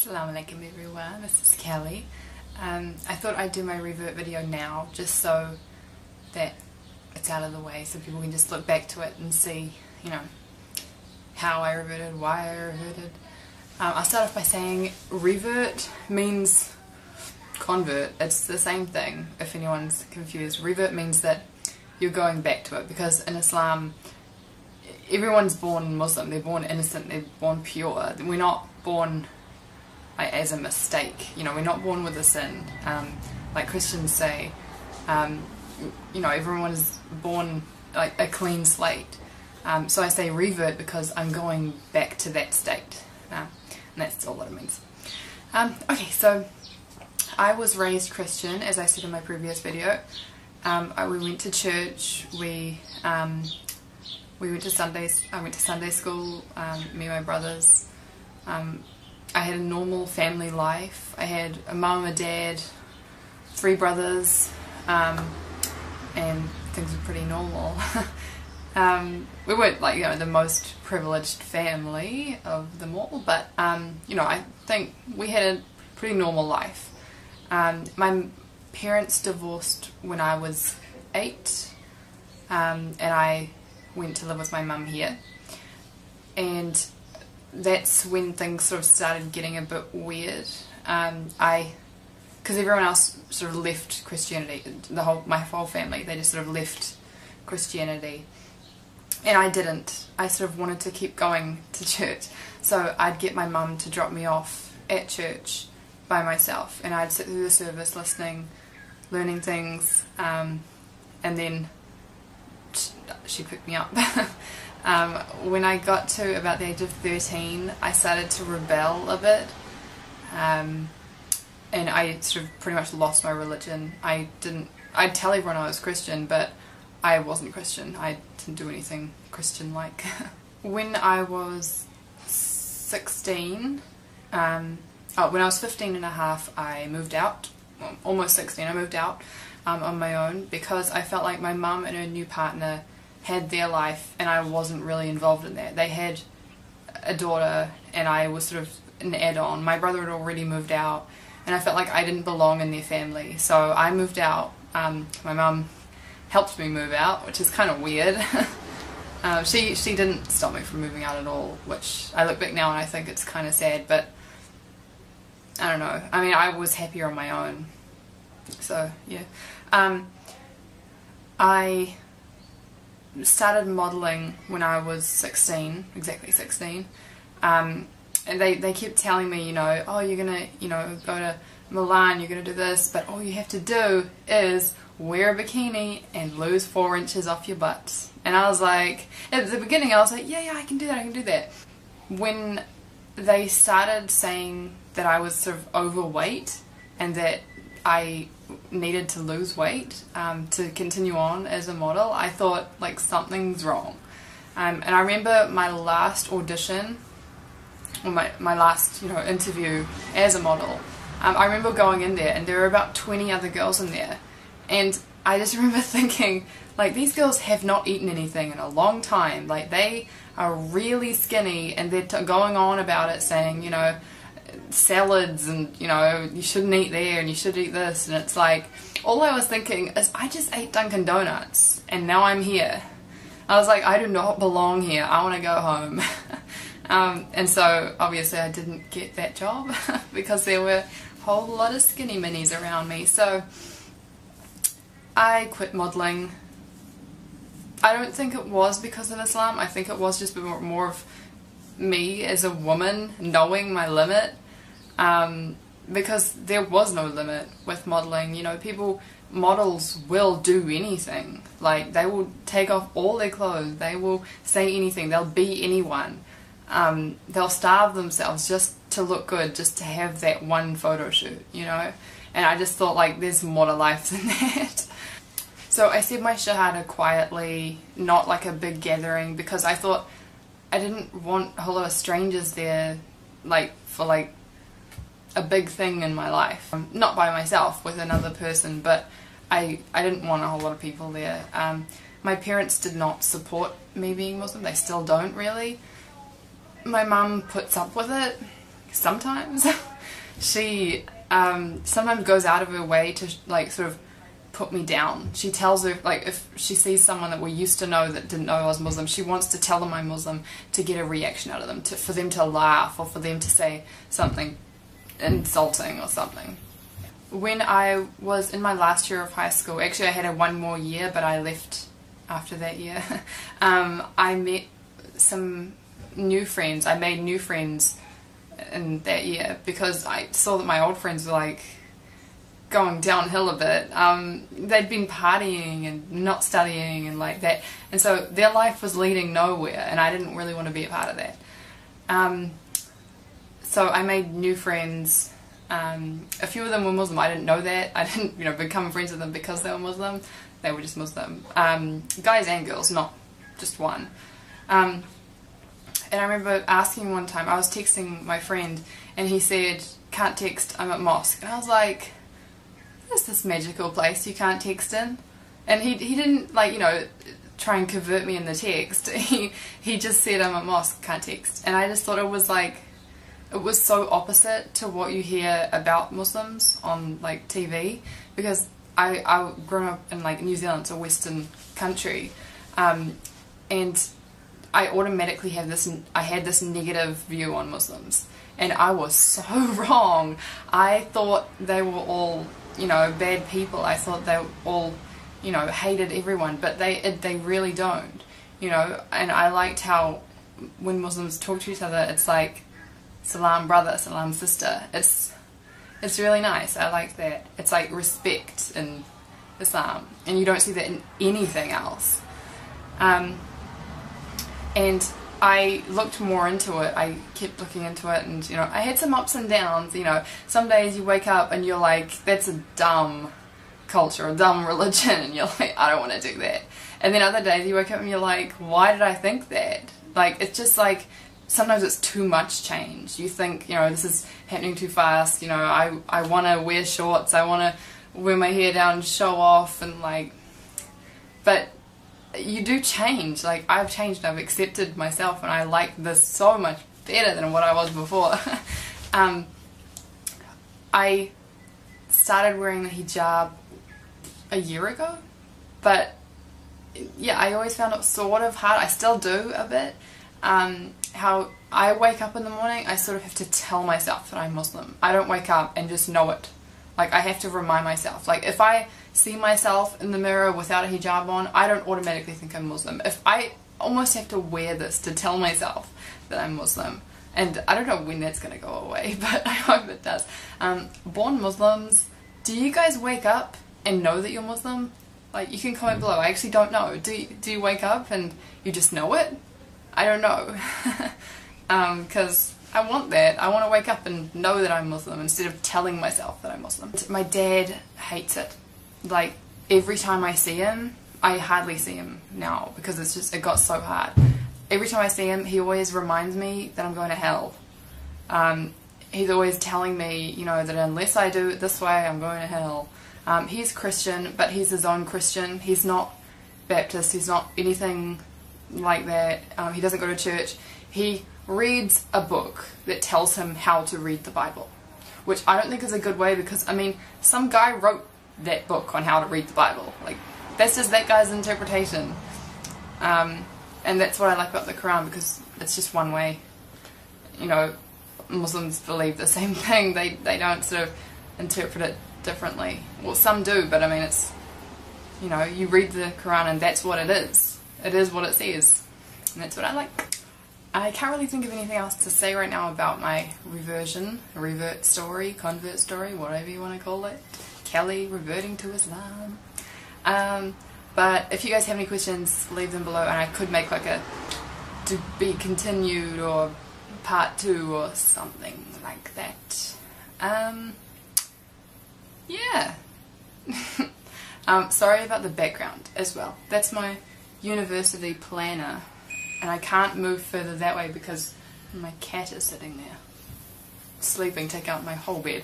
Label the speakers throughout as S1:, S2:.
S1: Assalamualaikum everyone, this is Kelly. I thought I'd do my revert video now just so that it's out of the way so people can just look back to it and see, you know, how I reverted, why I reverted. I'll start off by saying revert means convert. It's the same thing if anyone's confused. Revert means that you're going back to it, because in Islam everyone's born Muslim, they're born innocent, they're born pure. We're not born as a mistake, you know, we're not born with a sin, like Christians say. You know, everyone is born like a clean slate. So I say revert because I'm going back to that state, and that's all that it means. Okay, so I was raised Christian, as I said in my previous video. We went to church, we went to Sundays. I went to Sunday school, me and my brothers. I had a normal family life. I had a mum, a dad, 3 brothers, and things were pretty normal. We weren't, like, you know, the most privileged family of them all, but you know, I think we had a pretty normal life. My parents divorced when I was 8, and I went to live with my mum here, and that's when things sort of started getting a bit weird. Because everyone else sort of left Christianity, my whole family, they just sort of left Christianity, and I didn't. I sort of wanted to keep going to church, so I'd get my mum to drop me off at church by myself, and I'd sit through the service listening, learning things, and then she'd pick me up. When I got to about the age of 13, I started to rebel a bit, and I sort of pretty much lost my religion. I'd tell everyone I was Christian, but I wasn't Christian. I didn't do anything Christian-like. When I was 16, when I was 15 and a half, I moved out. Well, almost 16, I moved out on my own, because I felt like my mum and her new partner had their life and I wasn't really involved in that. They had a daughter and I was sort of an add-on. My brother had already moved out and I felt like I didn't belong in their family, so I moved out. My mum helped me move out, which is kind of weird. She didn't stop me from moving out at all, which I look back now and I think it's kind of sad, but I don't know. I mean, I was happier on my own, so yeah. I started modelling when I was 16, exactly 16, and they kept telling me, you know, oh, you're gonna, you know, go to Milan, you're gonna do this, but all you have to do is wear a bikini and lose 4 inches off your butt. And I was like, at the beginning I was like, yeah, I can do that, I can do that. When they started saying that I was sort of overweight and that I needed to lose weight to continue on as a model, I thought, like, something's wrong. And I remember my last audition, or my last, you know, interview as a model. I remember going in there and there were about 20 other girls in there, and I just remember thinking, like, these girls have not eaten anything in a long time. Like, they are really skinny and they're going on about it, saying, you know, salads and, you know, you shouldn't eat there and you should eat this, and it's like, all I was thinking is, I just ate Dunkin' Donuts and now I'm here. I was like, I do not belong here, I want to go home. And so obviously I didn't get that job because there were a whole lot of skinny minis around me, so I quit modelling. I don't think it was because of Islam. I think it was just more of me as a woman knowing my limit, because there was no limit with modelling. You know, models will do anything. Like, they will take off all their clothes, they will say anything, they'll be anyone. They'll starve themselves just to look good, just to have that one photo shoot, you know. And I just thought, like, there's more to life than that. So I said my shahada quietly, not like a big gathering, because I thought I didn't want a whole lot of strangers there, like, for, like, a big thing in my life. Not by myself, with another person, but I didn't want a whole lot of people there. My parents did not support me being Muslim. They still don't, really. My mum puts up with it sometimes. she sometimes goes out of her way to like sort of put me down. She tells her, like, if she sees someone that we used to know that didn't know I was Muslim, she wants to tell them I'm Muslim to get a reaction out of them, for them to laugh or for them to say something insulting or something. When I was in my last year of high school, actually I had one more year but I left after that year, I met some new friends. I made new friends in that year because I saw that my old friends were like going downhill a bit. They'd been partying and not studying and like that, and so their life was leading nowhere and I didn't really want to be a part of that. So I made new friends. A few of them were Muslim. I didn't know that. I didn't, you know, become friends with them because they were Muslim. They were just Muslim. Guys and girls, not just one. And I remember asking one time, I was texting my friend and he said, "Can't text, I'm at mosque." And I was like, "Where's this magical place you can't text in?" And he didn't, like, you know, try and convert me in the text. He just said, "I'm at mosque, can't text." And I just thought it was like, it was so opposite to what you hear about Muslims on like TV, because I grew up in like New Zealand, it's a Western country, and I automatically have this, I had this negative view on Muslims, and I was so wrong. I thought they were all, you know, bad people. I thought they all, you know, hated everyone, but they really don't, you know. And I liked how when Muslims talk to each other, it's like salam brother, salam sister. It's really nice. I like that. It's like respect in Islam, and you don't see that in anything else. And I looked more into it. I kept looking into it, and you know, I had some ups and downs. You know, some days you wake up and you're like, that's a dumb culture, a dumb religion, and you're like, I don't want to do that. And then other days you wake up and you're like, why did I think that? Like, it's just like, sometimes it's too much change. You think, you know, this is happening too fast. You know, I want to wear shorts, I want to wear my hair down and show off, and like, but you do change. Like, I've changed, I've accepted myself, and I like this so much better than what I was before. I started wearing the hijab a year ago, but yeah, I always found it sort of hard. I still do a bit. How I wake up in the morning, I sort of have to tell myself that I'm Muslim. I don't wake up and just know it. Like, I have to remind myself. Like, if I see myself in the mirror without a hijab on, I don't automatically think I'm Muslim. If I almost have to wear this to tell myself that I'm Muslim. And I don't know when that's going to go away, but I hope it does. Born Muslims, do you guys wake up and know that you're Muslim? Like, you can comment below. I actually don't know. Do you wake up and you just know it? I don't know. Because I want that. I want to wake up and know that I'm Muslim instead of telling myself that I'm Muslim. My dad hates it. Like, every time I see him, I hardly see him now because it's just, it got so hard. Every time I see him, he always reminds me that I'm going to hell. He's always telling me, you know, that unless I do it this way, I'm going to hell. He's Christian, but he's his own Christian. He's not Baptist. He's not anything like that. He doesn't go to church. He reads a book that tells him how to read the Bible, which I don't think is a good way, because I mean, some guy wrote that book on how to read the Bible. Like, that's just that guy's interpretation, and that's what I like about the Quran, because it's just one way. You know, Muslims believe the same thing. They don't sort of interpret it differently. Well, some do, but I mean, it's, you know, you read the Quran and that's what it is. It is what it says, and that's what I like. I can't really think of anything else to say right now about my convert story, whatever you want to call it. Kelly reverting to Islam. But if you guys have any questions, leave them below, and I could make like a to be continued or part 2 or something like that. Yeah. Sorry about the background as well. That's my university planner, and I can't move further that way because my cat is sitting there sleeping, take out my whole bed.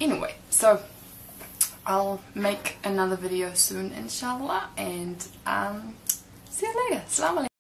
S1: Anyway, so I'll make another video soon, inshallah, and see you later. Assalamu alaikum.